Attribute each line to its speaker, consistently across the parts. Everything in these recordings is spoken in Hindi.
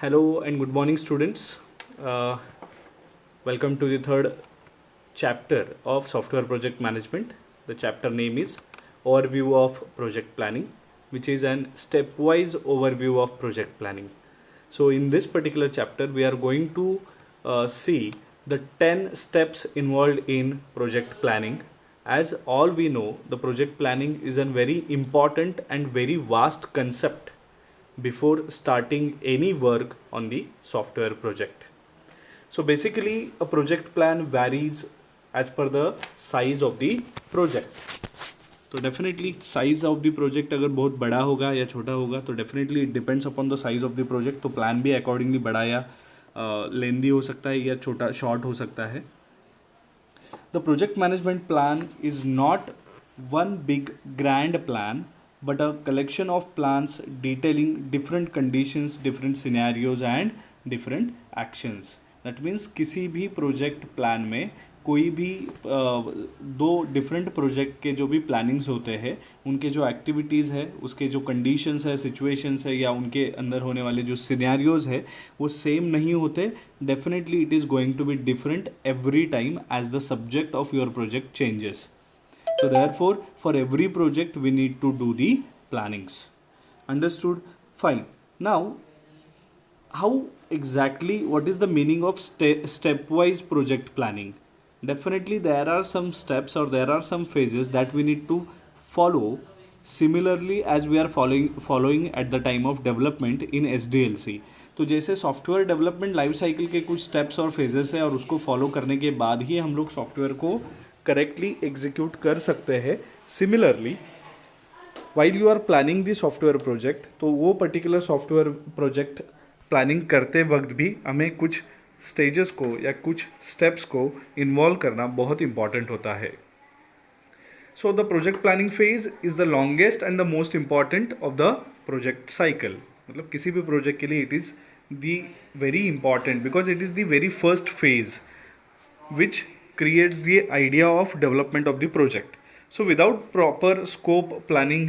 Speaker 1: Hello and good morning, students. Uh, Welcome to the third chapter of Software Project Management. The chapter name is Overview of Project Planning, which is an stepwise overview of project planning. So, in this particular chapter, we are going to see the 10 steps involved in project planning. As all we know, the project planning is a very important and very vast concept before starting any work on the software project. So basically a project plan varies as per the size of the project. तो definitely size of the project अगर बहुत बड़ा होगा या छोटा होगा तो definitely it depends upon the size of the project, तो प्लान भी अकॉर्डिंगली बड़ा या लेंदी हो सकता है या छोटा शॉर्ट हो सकता है. The project management plan is not one big grand plan but a collection of plans detailing different conditions, different scenarios and different actions. That means किसी भी प्रोजेक्ट प्लान में कोई भी दो डिफरेंट प्रोजेक्ट के जो भी प्लानिंग्स होते हैं उनके जो एक्टिविटीज़ है, उसके जो कंडीशंस है, सिचुएशंस है या उनके अंदर होने वाले जो सिनेरियोज है वो सेम नहीं होते. Definitely it is going to be different every time as the subject of your project changes. So therefore, for every project we need to do the plannings. Understood? Fine. Now, how exactly, what is the meaning of stepwise project planning? Definitely there are some steps or there are some phases that we need to follow similarly as we are following at the time of development in SDLC. तो जैसे सॉफ्टवेयर डेवलपमेंट लाइफ साइकिल के कुछ स्टेप्स और फेजेस है और उसको फॉलो करने के बाद ही हम लोग सॉफ्टवेयर को करेक्टली एग्जीक्यूट कर सकते हैं. Similarly while you are planning the software project, तो वो पर्टिकुलर सॉफ्टवेयर प्रोजेक्ट प्लानिंग करते वक्त भी हमें कुछ स्टेजेस को या कुछ स्टेप्स को इन्वॉल्व करना बहुत इंपॉर्टेंट होता है. So the project planning phase is the longest and the most important of the project cycle. मतलब किसी भी प्रोजेक्ट के लिए it is the very important because it is the very first phase which creates the idea of development of the project. So without proper scope planning,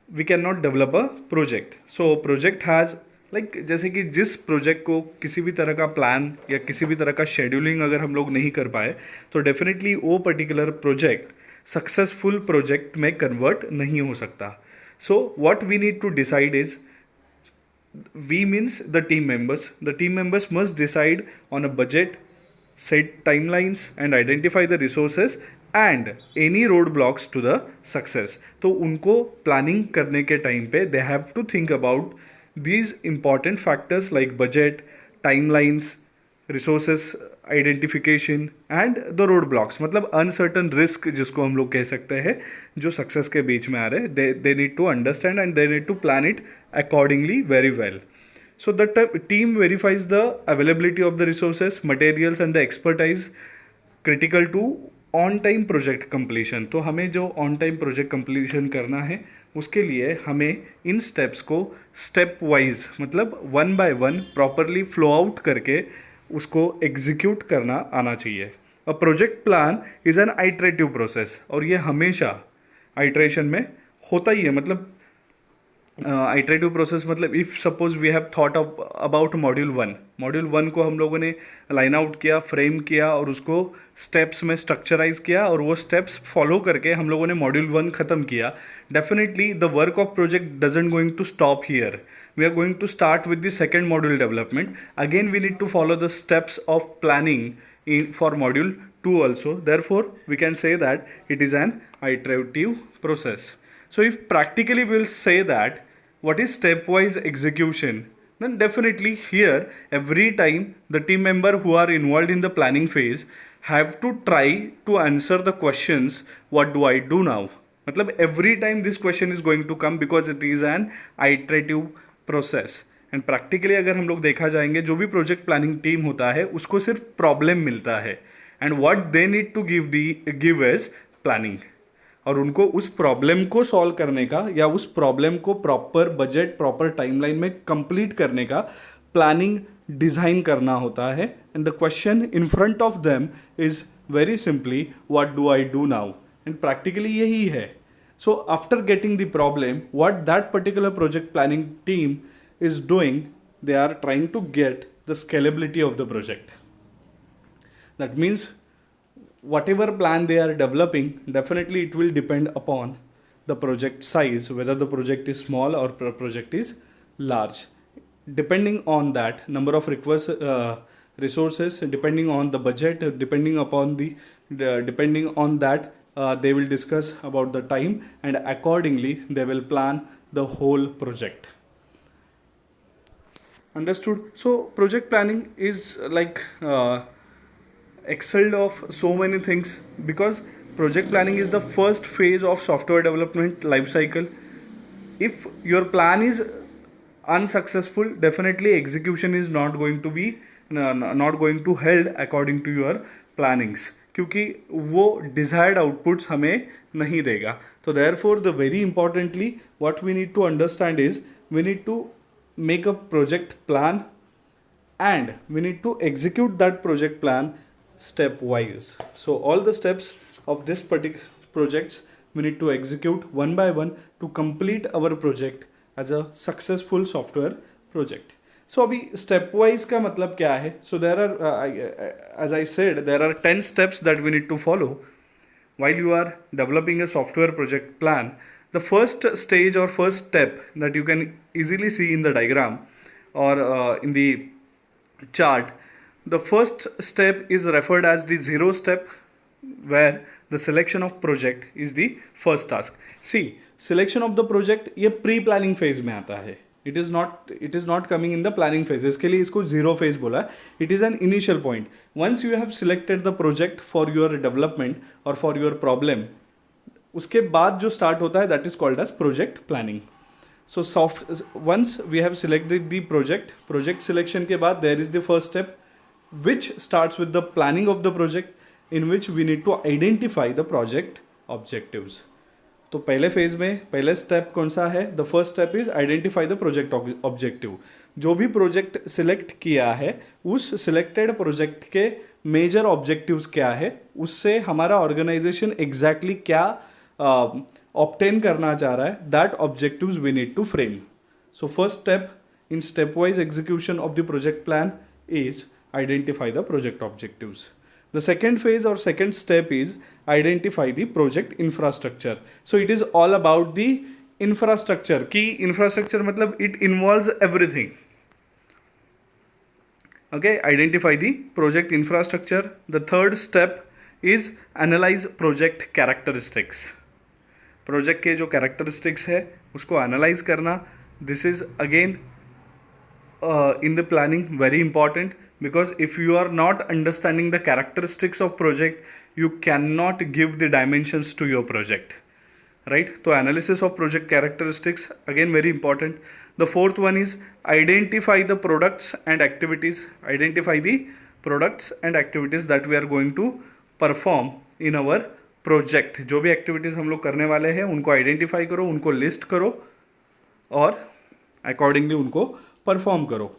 Speaker 1: we cannot develop a project. So project has जैसे कि जिस प्रोजेक्ट को किसी भी तरह का प्लान या किसी भी तरह का शेड्यूलिंग अगर हम लोग नहीं कर पाए तो डेफिनेटली वो पर्टिकुलर प्रोजेक्ट सक्सेसफुल प्रोजेक्ट में कन्वर्ट नहीं हो सकता. So what we need to decide is, we means the team members. The team members must decide on a budget, set timelines and identify the resources and any roadblocks to the success. तो उनको प्लानिंग करने के टाइम पे they have to think about these important factors like budget, timelines, resources identification and the road blocks. मतलब अनसर्टन रिस्क जिसको हम लोग कह सकते हैं जो सक्सेस के बीच में आ रहे हैं, they need to understand and they need to plan it accordingly very well. So the team verifies the availability of the resources, materials and the expertise critical to on time project completion. तो हमें जो on time project completion करना है उसके लिए हमें इन steps को step wise मतलब one by one properly flow out करके उसको execute करना आना चाहिए. A project plan is an iterative process और ये हमेशा iteration में होता ही है. मतलब आइटरेटिव प्रोसेस मतलब if suppose we have thought about module one को हम लोगों ने लाइन आउट किया, फ्रेम किया और उसको स्टेप्स में स्ट्रक्चराइज किया और वो स्टेप्स फॉलो करके हम लोगों ने मॉड्यूल वन ख़त्म किया. Definitely the work of project doesn't going to stop here. We are going to start with the second module development. Again we need to follow the steps of planning in for module 2 also. Therefore we can say that it is an iterative process. So if practically we will say that what is stepwise execution, then definitely here every time the team member who are involved in the planning phase have to try to answer the questions what do I do now. मतलब every time this question is going to come because it is an iterative process. And practically अगर हम लोग देखा जाएंगे जो भी प्रोजेक्ट प्लानिंग टीम होता है उसको सिर्फ प्रॉब्लम मिलता है and what they need to give as planning. और उनको उस प्रॉब्लम को सॉल्व करने का या उस प्रॉब्लम को प्रॉपर बजट प्रॉपर टाइमलाइन में कंप्लीट करने का प्लानिंग डिज़ाइन करना होता है. And the question in front of them is very simply what do I do now. And practically यही है. So after getting the problem, what that particular project planning team is doing, they are trying to get the scalability of the project. That means whatever plan they are developing, definitely it will depend upon the project size, whether the project is small or project is large. Depending on that number of resources, depending on the budget, depending upon depending on that, they will discuss about the time, and accordingly they will plan the whole project. Understood? So project planning is like excelled of so many things, because project planning is the first phase of software development life cycle. If your plan is unsuccessful, definitely execution is not going to be not going to held according to your plannings, क्योंकि वो desired outputs हमें नहीं देगा. तो therefore the very importantly what we need to understand is we need to make a project plan, and we need to execute that project plan step wise. So all the steps of this particular projects we need to execute one by one to complete our project as a successful software project. So अभी step wise का मतलब क्या है? So there are as I said, there are 10 steps that we need to follow while you are developing a software project plan. The first stage or first step that you can easily see in the diagram or in the chart, the first step is referred as the zero step, where the selection of project is the first task. See, selection of the project ये pre planning phase में आता है. It is not coming in the planning phase. इसके लिए इसको zero phase बोला. It is an initial point. Once you have selected the project for your development or for your problem, उसके बाद जो start होता है that is called as project planning. So once we have selected the project selection के बाद there is the first step which starts with the planning of the project, in which we need to identify the project objectives. तो पहले फेज में पहले स्टेप कौन सा है? The first step is identify the project objective. जो भी प्रोजेक्ट सिलेक्ट किया है उस सिलेक्टेड प्रोजेक्ट के मेजर ऑब्जेक्टिव्स क्या है, उससे हमारा ऑर्गेनाइजेशन एग्जैक्टली क्या ऑब्टेन करना चाह रहा है, that objectives we need to frame. So first step in step wise execution of the project plan is identify the project objectives. The second phase or second step is identify the project infrastructure. So it is all about the infrastructure. Key infrastructure matlab it involves everything. Okay, identify the project infrastructure. The third step is analyze project characteristics. Project के जो characteristics है उसको analyze करना. This is again in the planning very important. Because if you are not understanding the characteristics of project, you cannot give the dimensions to your project, right? So analysis of project characteristics again very important. The fourth one is identify the products and activities. Identify the products and activities that we are going to perform in our project. जो भी activities हम लोग करने वाले हैं उनको identify करो, उनको list करो और accordingly उनको perform करो.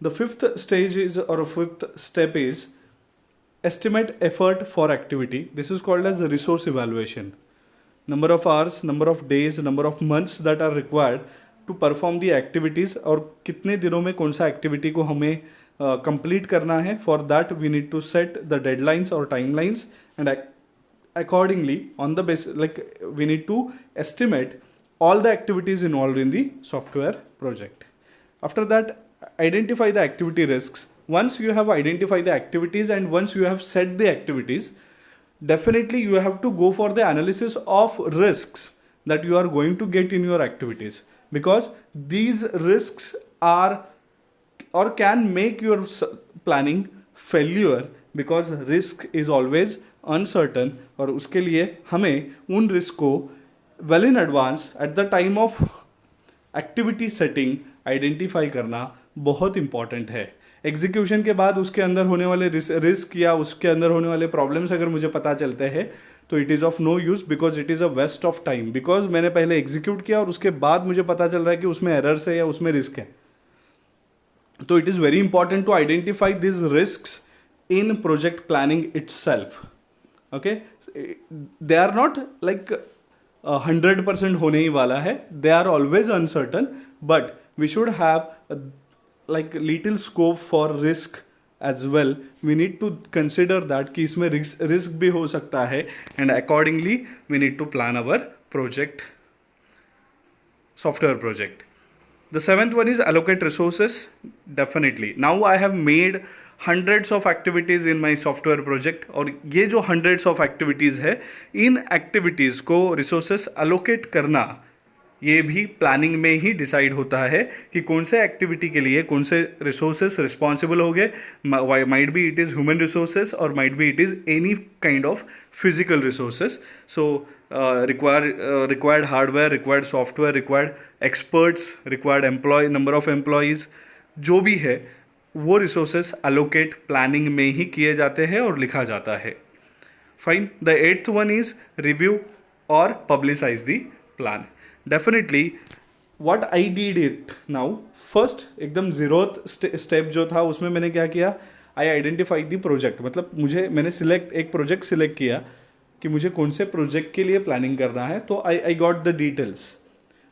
Speaker 1: The fifth stage is or fifth step is estimate effort for activity. This is called as a resource evaluation. Number of hours, number of days, number of months that are required to perform the activities, और कितने दिनों में कौन सा activity को हमें complete करना है. For that we need to set the deadlines or timelines, and accordingly on the basis like we need to estimate all the activities involved in the software project. After that, identify the activity risks. Once you have identified the activities and once you have set the activities, definitely you have to go for the analysis of risks that you are going to get in your activities, because these risks are or can make your planning failure, because risk is always uncertain. और उसके लिए हमें उन रिस्क को well in advance at the time of activity setting identify करना बहुत इंपॉर्टेंट है. एग्जीक्यूशन के बाद उसके अंदर होने वाले रिस्क या उसके अंदर होने वाले प्रॉब्लम्स अगर मुझे पता चलते हैं तो it is of no use, because it is a waste of time. Because मैंने पहले एग्जीक्यूट किया और उसके बाद मुझे पता चल रहा है कि उसमें एरर्स है या उसमें रिस्क है. तो it is very important to identify this risk in project planning itself. Okay, they are not like 100% होने ही वाला है. They are always uncertain, but we should have like little scope for risk as well. We need to consider that कि इसमें risk भी हो सकता है, and accordingly we need to plan our project, software project. The seventh one is allocate resources. Definitely. Now I have made hundreds of activities in my software project, और ये जो hundreds of activities है, इन activities को resources allocate करना ये भी प्लानिंग में ही डिसाइड होता है कि कौन से एक्टिविटी के लिए कौन से रिसोर्सेस रिस्पॉन्सिबल हो गए. Might be it is human resources और might be it is any kind of physical resources. So required hardware, required software, required experts, required employ, number of employees, जो भी है वो रिसोर्सेस अलोकेट प्लानिंग में ही किए जाते हैं और लिखा जाता है. Fine. The eighth one is review और publicise the plan. Definitely what I did it now, first एकदम ज़ीरोथ स्टेप जो था उसमें मैंने क्या किया, आई आइडेंटिफाई द प्रोजेक्ट. मतलब मैंने एक प्रोजेक्ट सिलेक्ट किया कि मुझे कौन से प्रोजेक्ट के लिए प्लानिंग करना है. तो I got the details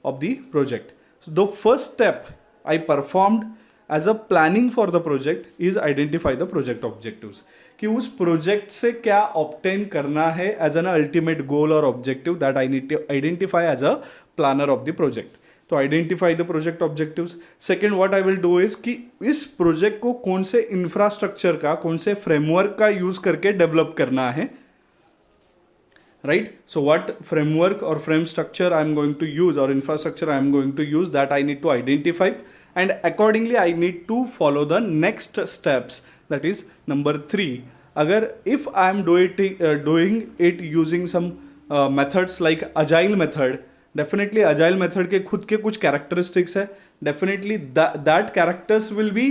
Speaker 1: of the project. So the first step I performed as a planning for the project is identify the project objectives, कि उस प्रोजेक्ट से क्या ऑब्टेन करना है एज एन अल्टीमेट गोल और objective that I need to identify as a planner of the project. तो identify the project objectives. Second what I will do is कि इस प्रोजेक्ट को कौन से इंफ्रास्ट्रक्चर का, कौन से फ्रेमवर्क का यूज करके डेवलप करना है. right? So what framework or frame structure I am going to use or infrastructure I am going to use, that I need to identify, and accordingly I need to follow the next steps, that is number 3. अगर if I am doing it using some methods like agile method, definitely agile method के खुद के कुछ characteristics है, definitely that characters will be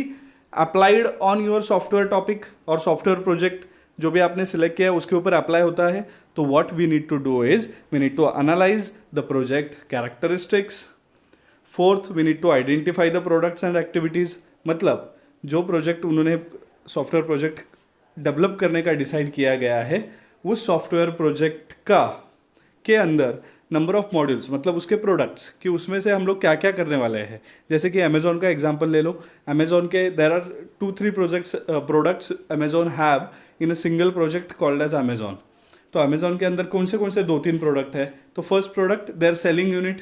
Speaker 1: applied on your software topic or software project जो भी आपने सिलेक्ट किया है उसके ऊपर अप्लाई होता है. तो what we need to do is we need to analyse the project characteristics. Fourth, we need to identify the products and activities. मतलब जो प्रोजेक्ट उन्होंने सॉफ्टवेयर प्रोजेक्ट डेवलप करने का डिसाइड किया गया है, उस सॉफ्टवेयर प्रोजेक्ट के अंदर नंबर ऑफ मॉड्यूल्स, मतलब उसके प्रोडक्ट्स, कि उसमें से हम लोग क्या क्या करने वाले हैं. जैसे कि अमेजोन का एग्जांपल ले लो. अमेजोन के there are 2-3 products Amazon have in a single project called as Amazon. तो अमेजोन के अंदर कौन से 2-3 प्रोडक्ट है. तो first product their selling unit,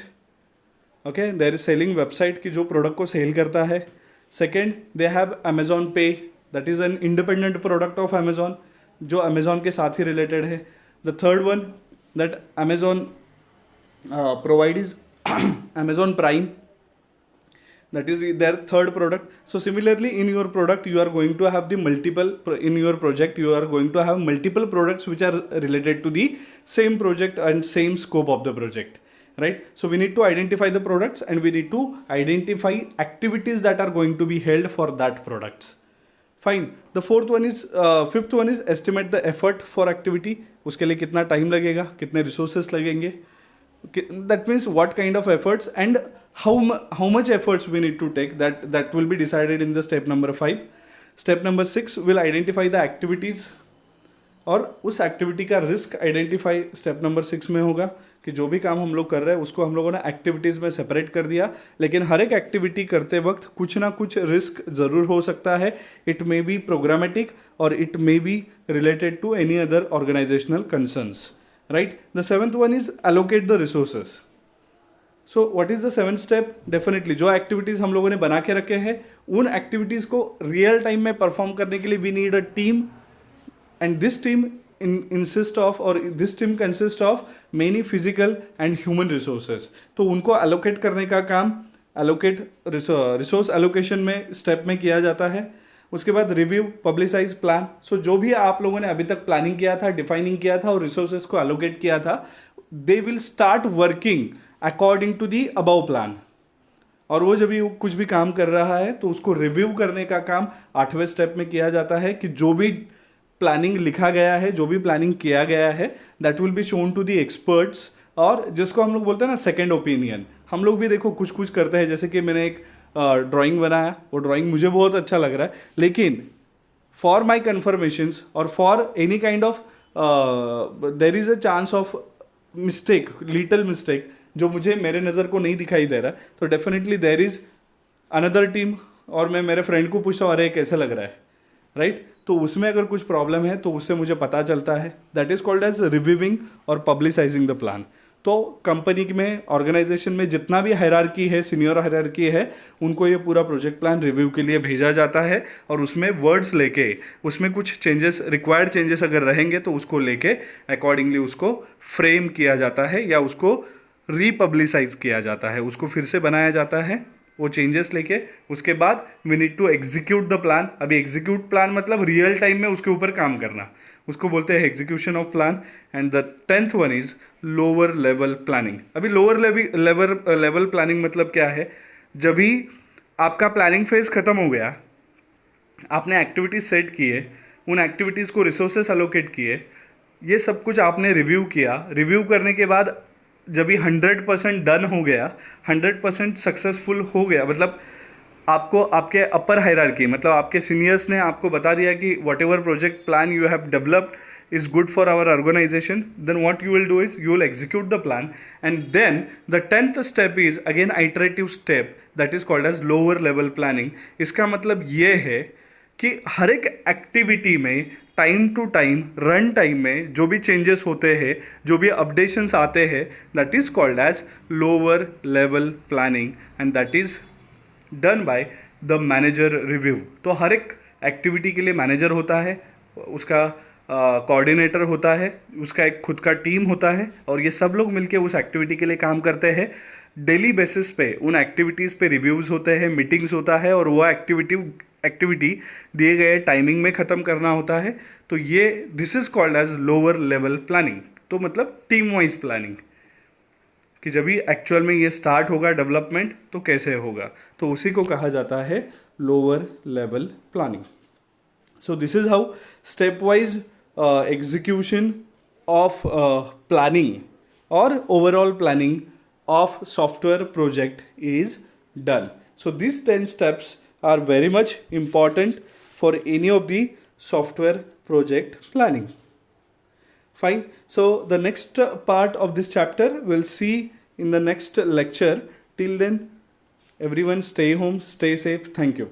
Speaker 1: okay, their selling website की जो प्रोडक्ट को सेल करता है. Second, they have Amazon Pay, that is an independent product of Amazon जो अमेजोन के साथ ही रिलेटेड है. The third one that Amazon provide is Amazon Prime, that is their third product. So similarly in your product you are going to have the multiple, in your project you are going to have multiple products which are related to the same project and same scope of the project, right? So we need to identify the products and we need to identify activities that are going to be held for that products. Fine. The fifth one is estimate the effort for activity. उसके लिए कितना टाइम लगेगा, कितने रिसोर्सेस लगेंगे. That means what kind of efforts and how much efforts we need to take, that will be decided in the step number 5. Step number 6 will identify the activities, और उस एक्टिविटी का रिस्क आइडेंटिफाई स्टेप नंबर 6 में होगा कि जो भी काम हम लोग कर रहे हैं उसको हम लोगों ने एक्टिविटीज़ में सेपरेट कर दिया. लेकिन हर एक एक्टिविटी करते वक्त कुछ ना कुछ रिस्क ज़रूर हो सकता है. इट मे बी प्रोग्रामेटिक और it may be related to any other organisational concerns. Right? The seventh one is allocate the resources. So what is the seventh step? Definitely जो एक्टिविटीज़ हम लोगों ने बना के रखे हैं उन एक्टिविटीज़ को रियल टाइम में परफॉर्म करने के लिए we need a team, and this team this team consist of many physical and human resources. तो उनको एलोकेट करने का काम रिसोर्स एलोकेशन में स्टेप में किया जाता है. उसके बाद रिव्यू, पब्लिसाइज, प्लान. सो जो भी आप लोगों ने अभी तक प्लानिंग किया था, डिफाइनिंग किया था और रिसोर्सेज को एलोकेट किया था, they will start working according to the above plan. और वो जब भी कुछ भी काम कर रहा है तो उसको रिव्यू करने का काम 8वें स्टेप में किया जाता है कि जो भी प्लानिंग लिखा गया है, जो भी प्लानिंग किया गया है, that will be shown to the experts. और जिसको हम लोग बोलते हैं ना सेकेंड ओपिनियन. हम लोग भी देखो कुछ करते हैं. जैसे कि मैंने एक ड्राइंग बनाया, वो ड्राइंग मुझे बहुत अच्छा लग रहा है, लेकिन फॉर माई कन्फर्मेशंस और for any kind of there is a chance of mistake, little mistake जो मुझे मेरे नज़र को नहीं दिखाई दे रहा, तो definitely there is another team, और मैं मेरे फ्रेंड को पूछता हूँ अरे कैसे लग रहा है, राइट? तो उसमें अगर कुछ प्रॉब्लम है तो उससे मुझे पता चलता है. That is called as reviewing और पब्लिसाइजिंग द प्लान. तो कंपनी में, ऑर्गेनाइजेशन में जितना भी हायरार्की है, सीनियर हायरार्की है, उनको ये पूरा प्रोजेक्ट प्लान रिव्यू के लिए भेजा जाता है, और उसमें वर्ड्स लेके, उसमें कुछ चेंजेस, रिक्वायर्ड चेंजेस अगर रहेंगे तो उसको लेके अकॉर्डिंगली उसको फ्रेम किया जाता है या उसको रीपब्लिसाइज किया जाता है, उसको फिर से बनाया जाता है वो चेंजेस लेके. उसके बाद we need to execute the plan. अभी एग्जीक्यूट प्लान मतलब रियल टाइम में उसके ऊपर काम करना, उसको बोलते हैं execution of plan. And the 10th one is lower level planning. अभी लोअर लेवल प्लानिंग मतलब क्या है? जब भी आपका प्लानिंग फेज खत्म हो गया, आपने एक्टिविटीज सेट किए, उन एक्टिविटीज़ को रिसोर्सेस अलोकेट किए, ये सब कुछ आपने रिव्यू किया. रिव्यू करने के बाद जब भी 100% डन हो गया, 100% सक्सेसफुल हो गया, मतलब आपको आपके अपर हायरार्की, मतलब आपके सीनियर्स ने आपको बता दिया कि whatever project plan you have developed is good for our organisation, then what you will do is you will execute the plan. And then the 10th step is again iterative step, that is called as lower level planning. इसका मतलब ये है कि हर एक एक्टिविटी में time to time, run time में जो भी चेंजेस होते हैं, जो भी अपडेशंस आते हैं, that is called as lower level planning, and that is done by the manager review. तो हर एक एक्टिविटी के लिए मैनेजर होता है, उसका कोऑर्डिनेटर होता है, उसका एक खुद का टीम होता है, और ये सब लोग मिलके उस एक्टिविटी के लिए काम करते हैं. डेली बेसिस पे उन एक्टिविटीज़ पे रिव्यूज़ होते हैं, मीटिंग्स होता है, और वो एक्टिविटी दिए गए टाइमिंग में ख़त्म करना होता है. तो ये this is called as lower level planning. तो मतलब टीम वाइज प्लानिंग, कि जब भी एक्चुअल में ये स्टार्ट होगा डेवलपमेंट तो कैसे होगा, तो उसी को कहा जाता है lower level planning. So this is how step wise execution of planning और overall planning of software project is done. So these 10 steps are very much important for any of the software project planning. Fine. So the next part of this chapter we'll see in the next lecture. Till then, everyone stay home, stay safe. Thank you.